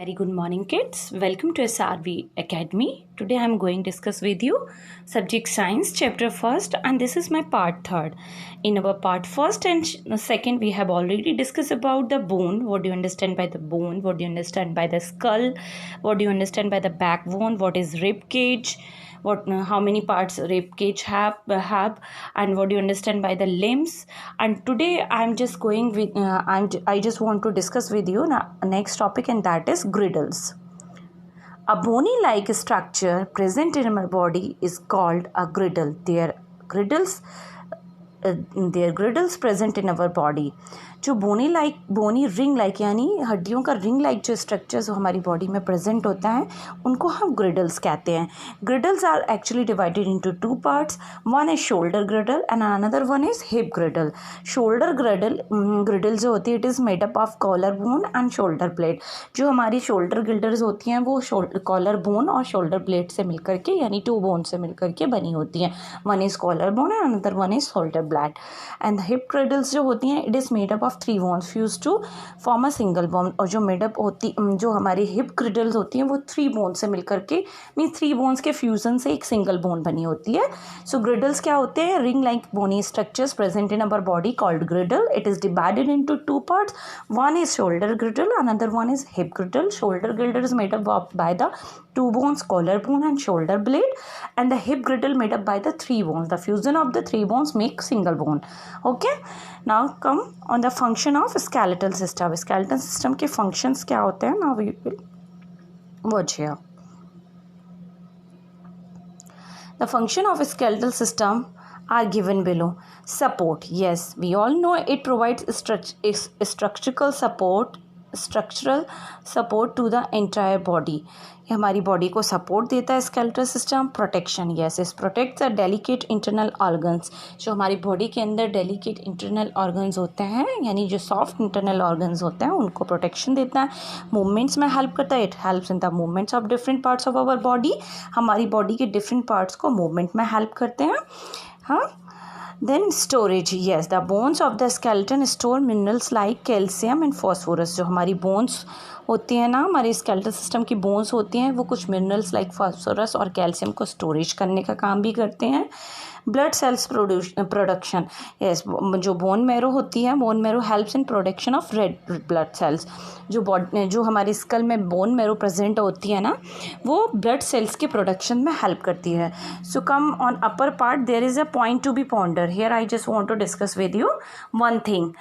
Very good morning, kids. Welcome to SRV Academy. Today I am going to discuss with you subject science chapter first, and this is my part third. In our part first and second, we have already discussed about the bone. What do you understand by the bone? What do you understand by the skull? What do you understand by the backbone? What is rib cage? How many parts rib cage have, and what do you understand by the limbs? And today I'm just going with I just want to discuss with you next topic, and that is griddles. A bony like structure present in my body is called a griddle. Their griddles present in our body. जो बोनी ring like यानी हड्डियों का ring like जो structures हमारी body में present होता है उनको हम ग्रिडल्स कहते हैं. Girdles are actually divided into two parts. One is shoulder girdle and another one is hip girdle. Shoulder girdle जो होती है it is made up of collar bone and shoulder blade. जो हमारी शोल्डर ग्रिडल्स होती हैं वो collar bone और shoulder blade से मिलकर के यानी टू बोन से मिलकर के बनी होती हैं. One is collar bone and another one is shoulder blade. And hip girdles जो होती हैं it is made up of 3 bones fused to form a single bone. और जो हमारी हिप ग्रिडल्स होती हैं वो 3 बोन से मिलकर के मीन 3 बोन्स के फ्यूजन से एक सिंगल बोन बनी होती है. सो ग्रिडल्स क्या होते हैं? Ring like bony structures present in our body called girdle. It is divided into 2 parts. One is shoulder girdle, another one is hip girdle. Shoulder girdle is made up by the 2 bones, collarbone and shoulder blade, and the hip girdle made up by the 3 bones. The fusion of the 3 bones make single bone. Okay, now come on the function of skeletal system. Skeletal system के functions क्या होते हैं? Now we will watch here. The function of skeletal system are given below. Support, yes, we all know it provides structural support to the entire body. ये हमारी body को support देता है skeletal system. Protection, yes, इस protect the delicate internal organs. जो हमारी body के अंदर डेलिकेट इंटरनल ऑर्गन्स होते हैं यानी जो सॉफ्ट इंटरनल ऑर्गन्स होते हैं उनको प्रोटेक्शन देता है. मूवमेंट्स में हेल्प करता है. It helps in the movements of different parts of our body. हमारी बॉडी के डिफरेंट पार्ट्स को मूवमेंट में हेल्प करते हैं. हाँ. Then storage, yes, the bones of the skeleton store minerals like calcium and phosphorus. जो हमारी bones होती हैं ना, हमारी स्केलेटल सिस्टम की बोन्स होती हैं वो कुछ मिनरल्स लाइक फास्फोरस और कैल्शियम को स्टोरेज करने का काम भी करते हैं. ब्लड सेल्स प्रोडक्शन, यस, जो बोन मैरो होती है bone marrow helps in production of red blood sales. जो हमारी स्कल में बोन मैरो प्रेजेंट होती है ना वो ब्लड सेल्स के प्रोडक्शन में हेल्प करती है. So come on upper part there is a point to be ponder. Here I just want to discuss with you one thing.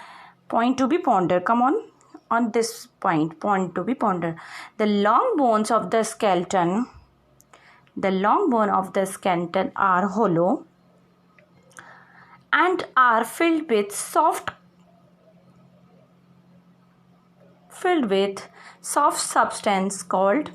Point to be ponder, come on this point to be pondered. The long bones of the skeleton are hollow and are filled with soft substance called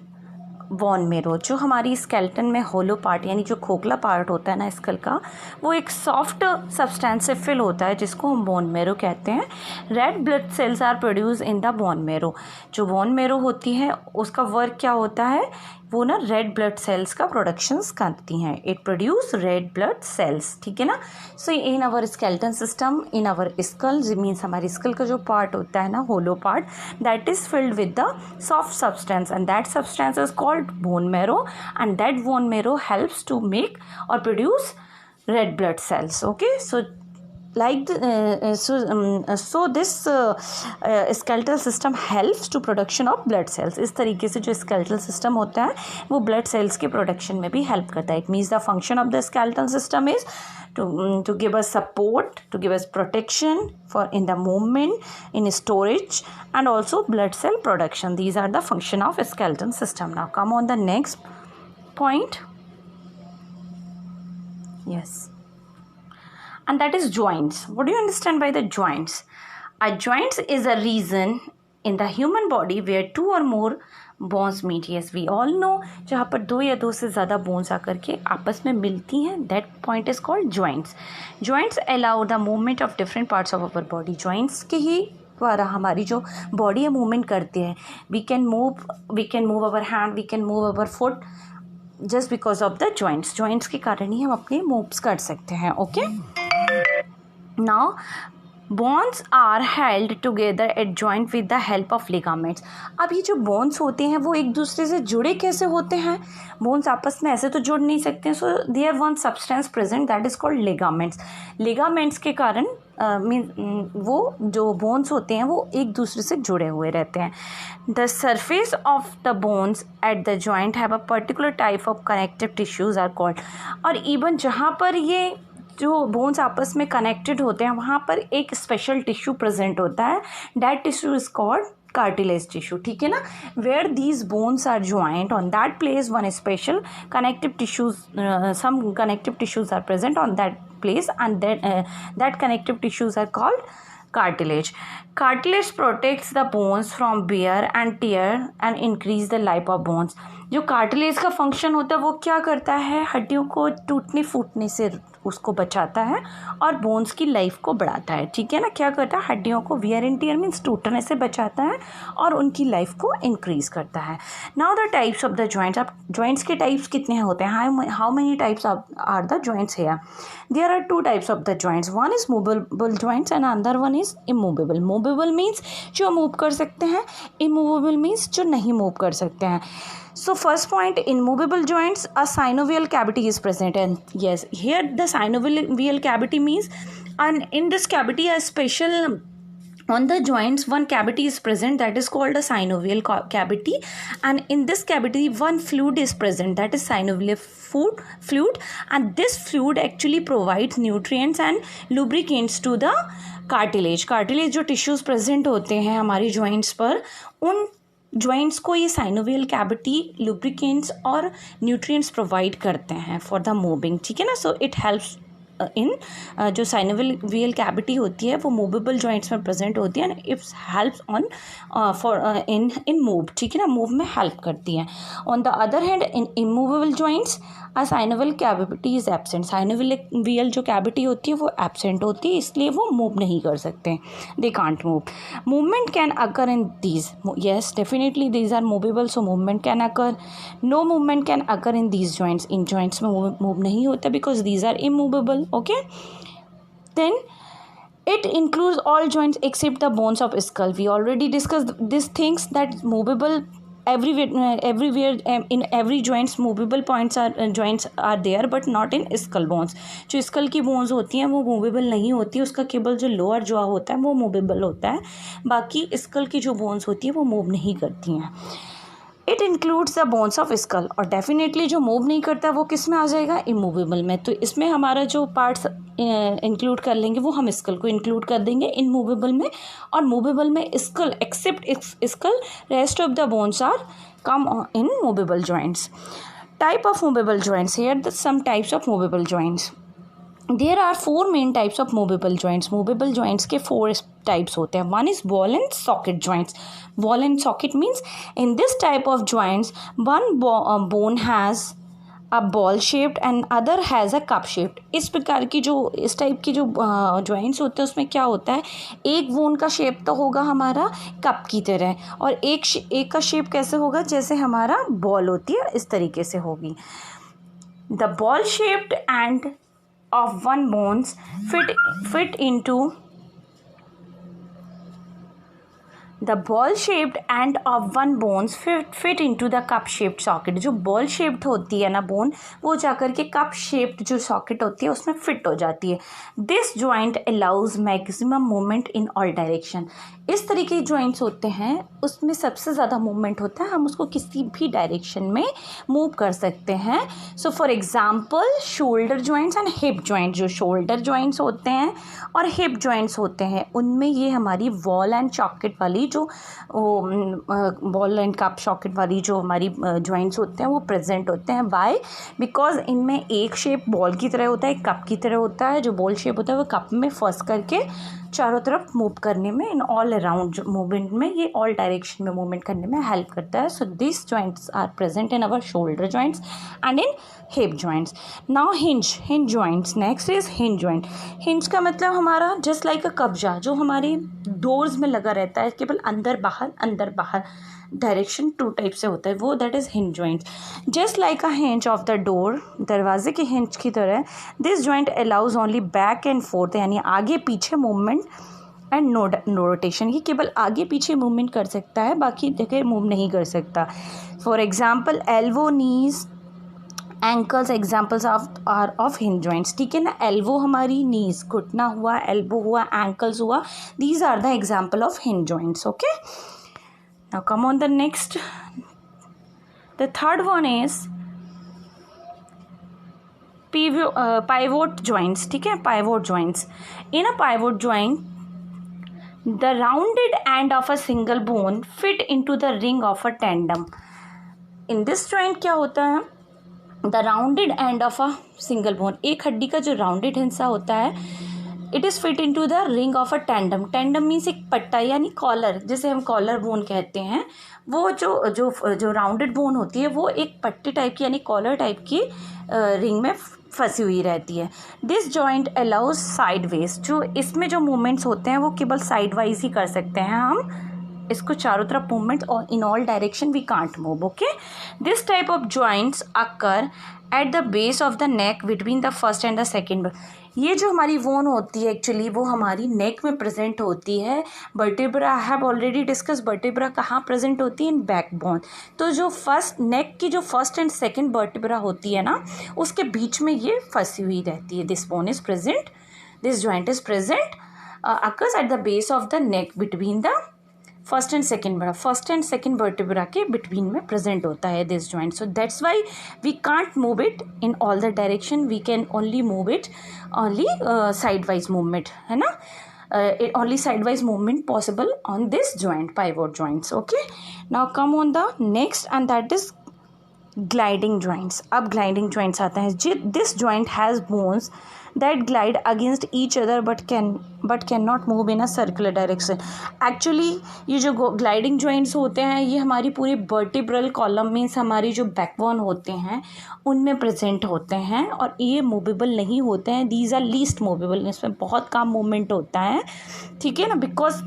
bone marrow. जो हमारी skeleton में होलो part यानी जो खोखला part होता है ना school का वो एक सॉफ्ट सब्सटेंस से फिल होता है जिसको हम बोन मेरो कहते हैं. Red blood cells are produce in the bone marrow. जो बोन मेरो होती है उसका वर्क क्या होता है? वो ना रेड ब्लड सेल्स का प्रोडक्शंस करती हैं. It produce red blood cells. ठीक है ना. So in our skeleton system in our skull means हमारी स्कल का जो पार्ट होता है ना hollow part that is filled with the soft substance and that substance is called bone marrow, and that bone marrow helps to make or produce red blood cells. Okay, so like this skeletal system helps to production of blood cells. इस तरीके से जो skeletal system होता है वो blood cells के production में भी help करता है. It means the function of the skeletal system is to give us support, to give us protection for in the movement, in storage, and also blood cell production. These are the function of a skeletal system. Now come on the next point. Yes. And that is joints. What do you understand by the joints? A joint is a region in the human body where 2 or more bones meet. Yes, we all know जहाँ पर 2 या 2 से ज़्यादा bones आकर के आपस में मिलती हैं that point is called joints. Joints allow the movement of different parts of our body. Joints के ही द्वारा हमारी जो बॉडी है मूवमेंट करती है. we can move our hand, we can move our foot just because of the joints के कारण ही हम अपने मूव्स कर सकते हैं. Okay. Now bones are held together at joint with the help of ligaments. अब ये जो बोन्स होते हैं वो एक दूसरे से जुड़े कैसे होते हैं? बोन्स आपस में ऐसे तो जुड़ नहीं सकते हैं, so there one substance present that is called ligaments. Ligaments के कारण वो जो बोन्स होते हैं वो एक दूसरे से जुड़े हुए रहते हैं। The surface of the bones at the joint have a particular type of connective tissues are called. और इवन जहाँ पर ये जो बोन्स आपस में कनेक्टेड होते हैं वहाँ पर एक स्पेशल टिश्यू प्रेजेंट होता है, that tissue is called cartilage tissue, ठीक है ना। Where these bones are joint on that place one special connective tissues, some connective tissues are present on that place, and that connective tissues are called cartilage. Cartilage protects the bones from wear and tear and increase the life of bones. जो cartilage का function होता है वो क्या करता है? हड्डियों को टूटने फूटने से उसको बचाता है और बोन्स की लाइफ को बढ़ाता है, ठीक है ना। क्या करता है? हड्डियों को वियर एंड टियर मीन्स टूटने से बचाता है और उनकी लाइफ को इंक्रीज करता है। Now the types of the joints. अब जॉइंट्स के टाइप्स कितने होते हैं? How many types are the joints here? There are two types of the joints, one is movable joints and another one is immovable. Movable means जो move कर सकते हैं, immovable means जो नहीं मूव कर सकते हैं। So first point, in movable joints, a synovial cavity is present, and yes, here the synovial cavity means, and in this cavity a special on the joints one cavity is present that is called a synovial cavity, and in this cavity one fluid is present that is synovial fluid, and this fluid actually provides nutrients and lubricants to the cartilage. cartilage जो tissues present होते हैं हमारी joints पर, उन joints को ये synovial cavity lubricants और nutrients provide करते हैं फॉर द मूविंग, ठीक है ना। सो इट हेल्प्स इन जो साइनोवियल कैविटी होती है वो मूवेबल जॉइंट्स में प्रेजेंट होती है, it helps on for in move, ठीक है ना, मूव में हेल्प करती है। On the other hand in immovable joints a synovial cavity is absent. Synovial जो कैविटी होती है वो एब्सेंट होती है, इसलिए वो मूव नहीं कर सकते, they can't move. Movement can occur in these, yes definitely these are movable, so movement can occur. No movement can occur in these joints, in joints में मूव नहीं होता because these are immovable, okay. Then it includes all joints except the bones of skull. We already discussed these things, that movable everywhere in every joints movable joints are there but not in skull bones. जो skull की bones होती हैं वो movable नहीं होती, उसका केवल जो lower jaw होता है वो movable होता है, बाकी skull की जो bones होती है वो move नहीं करती हैं। It includes the bones of skull, और डेफिनेटली जो मूव नहीं करता वो किस में आ जाएगा? इमूवेबल में। तो इसमें हमारा जो पार्ट्स इंक्लूड कर लेंगे वो हम स्कल को इंक्लूड कर देंगे इन मूवेबल में, और मूवेबल में skull except skull, rest of the bones are come in movable joints. Type of movable joints, here some types of movable joints. There are 4 main types of movable joints. Movable joints के 4 types होते हैं। One is ball and socket joints. Ball and socket means in this type of joints one bone has a ball shaped and other has a cup shaped. इस प्रकार की जो इस type की जो जॉइंट्स होते हैं उसमें क्या होता है, एक बोन का शेप तो होगा हमारा कप की तरह, और एक का शेप कैसे होगा? जैसे हमारा बॉल होती है इस तरीके से होगी। The ball shaped and of one bones fit into the ball shaped end of one bones fit into the cup shaped socket. जो ball shaped होती है ना बोन, वो जाकर के cup shaped जो socket होती है उसमें fit हो जाती है। This joint allows maximum movement in all direction. इस तरीके के जॉइंट्स होते हैं उसमें सबसे ज़्यादा मूवमेंट होता है, हम उसको किसी भी डायरेक्शन में मूव कर सकते हैं। So for example shoulder joints and hip joint. जो शोल्डर जॉइंट्स होते हैं और हिप जॉइंट्स होते हैं उनमें ये हमारी बॉल एंड सॉकेट वाली जो बॉल एंड कप सॉकेट वाली जो हमारी जॉइंट्स होते हैं वो प्रेजेंट होते हैं। वाई? बिकॉज इनमें एक शेप बॉल की तरह होता है, एक कप की तरह होता है। जो बॉल शेप होता है वो कप में फंस करके चारों तरफ मूव करने में, इन ऑल अराउंड मूवमेंट में, ये ऑल डायरेक्शन में मूवमेंट करने में हेल्प करता है। So this joints are present in our shoulder joints and in hip joints. Now hinge joints. Next is hinge joint. Hinge का मतलब हमारा जस्ट लाइक अ कब्जा, जो हमारी डोर्स में लगा रहता है, केवल अंदर बाहर डायरेक्शन 2 टाइप से होता है वो, that is hinge joint. Just like a hinge of the door, दरवाजे के हिंज की तरह, this joint allows only back and fourth, यानी आगे पीछे मूवमेंट एंड नो रोटेशन, ये केवल आगे पीछे मूवमेंट कर सकता है, बाकी जगह मूव नहीं कर सकता. For example elbow, knees, ankles examples are of hinge joints. ठीक है ना, एल्बो हमारी नीज घुटना हुआ, एल्बो हुआ, एंकल्स हुआ, these are the example of hinge joints. Okay, now come on the next. The third one is pivot joints. ठीक है, pivot joints. In a pivot joint, the rounded end of a single bone fit into the ring of a tendon. In this joint क्या होता है, the rounded end of a single bone, एक हड्डी का जो rounded हिस्सा होता है, it is fit into the ring of a tendon. Tendon means एक पट्टा यानी कॉलर, जिसे हम कॉलर बोन कहते हैं. वो जो राउंडेड बोन होती है वो एक पट्टी टाइप की यानी कॉलर टाइप की रिंग में फंसी हुई रहती है. दिस जॉइंट अलाउज साइडवेज, जो इसमें जो मूवमेंट्स होते हैं वो केवल साइड वाइज ही कर सकते हैं हम, इसको चारों तरफ मूवमेंट, और in all direction we can't move. Okay, this type of joints occur at the base of the neck between the first and the second. ये जो हमारी बोन होती है एक्चुअली वो हमारी नेक में प्रेजेंट होती है. Vertebra, I have already discuss, vertebra कहाँ प्रेजेंट होती है, इन बैकबोन. तो जो फर्स्ट नेक की जो फर्स्ट एंड सेकंड वर्टेब्रा होती है ना, उसके बीच में ये फंसी हुई रहती है. This bone is present, this joint is present occurs at the base of the neck between the first and second vertebra के बिटवीन में प्रेजेंट होता है this joint. So that's why we can't move it in all the direction, we can only move it only side wise movement, है ना, only side wise movement possible on this joint, pivot joints. Okay, now come on the next and that is gliding joints. अब gliding joints आते हैं. This joint has bones that glide against each other but cannot move in a circular direction. Actually ये जो gliding joints होते हैं ये हमारी पूरी vertebral column मीन्स हमारी जो बैकबोन होते हैं उनमें प्रेजेंट होते हैं, और ये मूवेबल नहीं होते हैं. these are least movable, इसमें बहुत कम मूवमेंट होता है. ठीक है ना, बिकॉज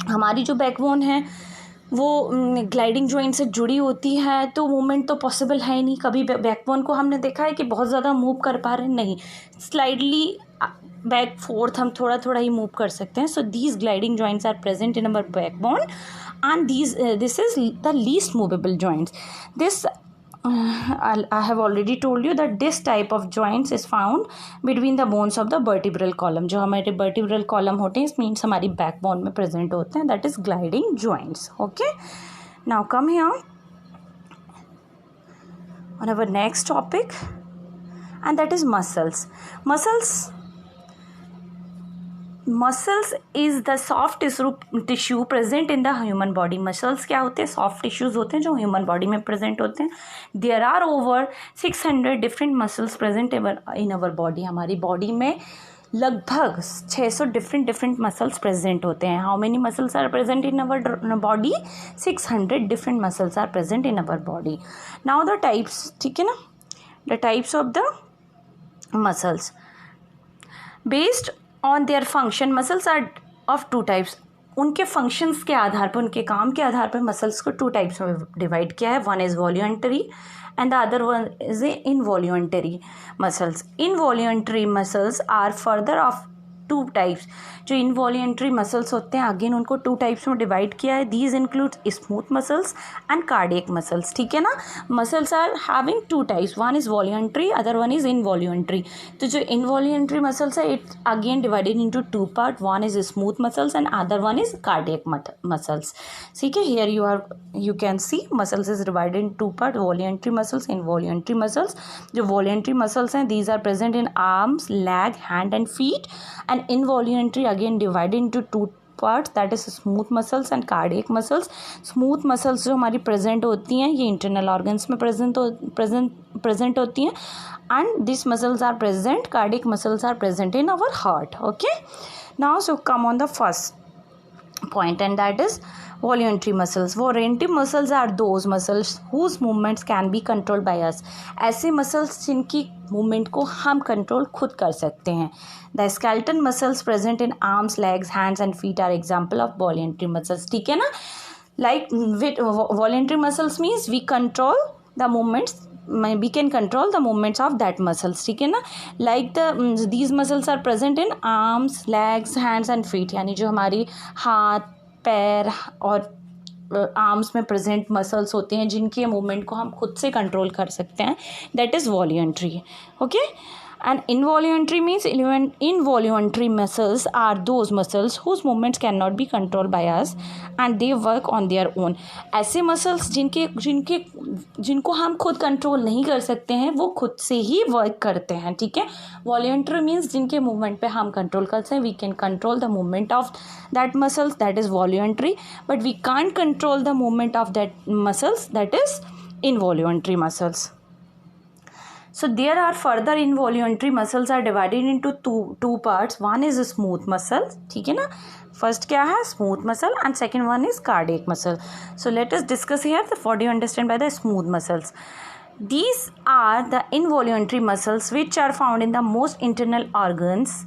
हमारी जो बैकबोन है वो ग्लाइडिंग जॉइंट से जुड़ी होती है, तो मूवमेंट तो पॉसिबल है ही नहीं. कभी बैकबोन को हमने देखा है कि बहुत ज़्यादा मूव कर पा रहे हैं, नहीं, स्लाइडली बैक फोर्थ हम थोड़ा थोड़ा ही मूव कर सकते हैं. So these gliding joints are present in our backbone and this is the least movable joints. This I have already told you that this type of joints is found between the bones of the vertebral column. जो हमारे vertebral column होते हैं, इस means हमारी backbone में present होते हैं, that is gliding joints. Okay, now come here on our next topic and that is muscles. Muscles is the soft tissue present in the human body. Muscles क्या होते हैं, soft tissues होते हैं जो human body में present होते हैं. There are over 600 different muscles present in our body. हमारी body में लगभग 600 different muscles present होते हैं. How many muscles are present in our body? 600 different muscles are present in our body. Now the types, ठीक है ना, the types of the muscles based on their function. Muscles are of two types. उनके functions के आधार पर, उनके काम के आधार पर muscles को 2 types में डिवाइड किया है. One is voluntary and the other one is involuntary muscles. Involuntary muscles are further of 2 types. जो इनवॉल्यूंटरी मसल्स होते हैं अगेन उनको 2 टाइप्स में डिवाइड किया है. These include smooth muscles and cardiac muscles. ठीक है ना, muscles are having 2 types, one is voluntary, other one is involuntary. तो जो इनवॉल्यूंटरी मसल्स है it again divided into 2 part, one is smooth muscles and other one is cardiac muscles. ठीक है, here you can see muscles is divided in 2 part, voluntary muscles, involuntary muscles. जो voluntary muscles हैं these are present in arms, lag, hand and feet. And involuntary again divided into 2 parts, that is smooth muscles and cardiac muscles. Smooth muscles जो हमारी present होती हैं ये internal organs में present होती हैं, and these muscles are present, cardiac muscles are present in our heart. Okay, now so come on the first point and that is voluntary muscles. Voluntary muscles are those muscles whose movements can be controlled by us. ऐसे muscles जिनकी movement को हम control खुद कर सकते हैं. The skeletal muscles present in arms, legs, hands and feet are example of voluntary muscles. ठीक है ना, like with voluntary muscles means we control the movements we can control the movements of that muscles, ठीक है ना. Like these muscles are present in arms, legs, hands and feet, यानी जो हमारी हाथ, पैर और आर्म्स में प्रेजेंट मसल्स होते हैं जिनके मूवमेंट को हम खुद से कंट्रोल कर सकते हैं, that is voluntary. Okay. And involuntary means involuntary muscles are those muscles whose movements cannot be controlled by us and they work on their own. ऐसे muscles जिनको हम खुद कंट्रोल नहीं कर सकते हैं वो खुद से ही वर्क करते हैं, ठीक है. Voluntary means जिनके मूवमेंट पे हम कंट्रोल करते हैं, we can control the movement of that muscles, that is voluntary, but we can't control the movement of that muscles, that is involuntary muscles. So there are further involuntary muscles are divided into two parts. One is smooth muscle, ठीक है ना. First क्या है? Smooth muscle and second one is cardiac muscle. So let us discuss here what do you understand by the smooth muscles. These are the involuntary muscles which are found in the most internal organs.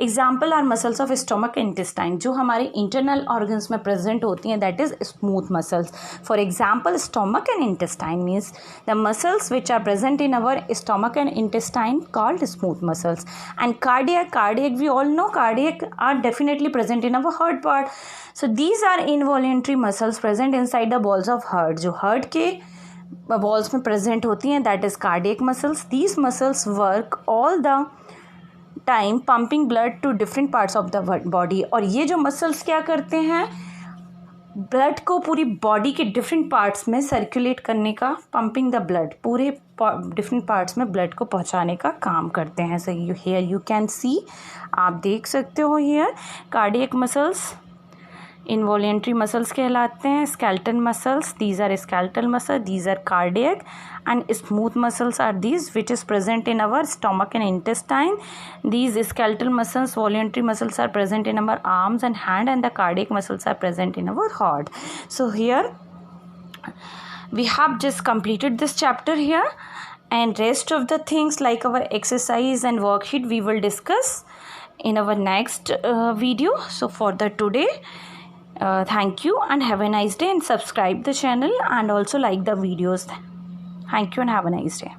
Example are muscles of stomach intestine, जो हमारे internal organs में present होती हैं, that is smooth muscles. For example stomach and intestine means the muscles which are present in our stomach and intestine called smooth muscles. And cardiac we all know cardiac are definitely present in our heart part. So these are involuntary muscles present inside the walls of heart, जो heart के balls में present होती हैं, that is cardiac muscles. These muscles work all the time pumping blood to different parts of the body. और ये जो muscles क्या करते हैं, ब्लड को पूरी बॉडी के डिफरेंट पार्ट्स में सर्कुलेट करने का, पंपिंग द ब्लड, पूरे डिफरेंट पार्ट्स में ब्लड को पहुंचाने का काम करते हैं. So you here you can see, आप देख सकते हो here cardiac muscles involuntary muscles कहलाते हैं. Skeletal muscles, these are skeletal muscle, these are cardiac. and smooth muscles are these which is present in our stomach and intestine. These skeletal muscles, voluntary muscles are present in our arms and hand, and the cardiac muscles are present in our heart. So here we have just completed this chapter here, and rest of the things like our exercise and worksheet we will discuss in our next video. So for the today, thank you and have a nice day, and subscribe the channel and also like the videos. Thank you and have a nice day.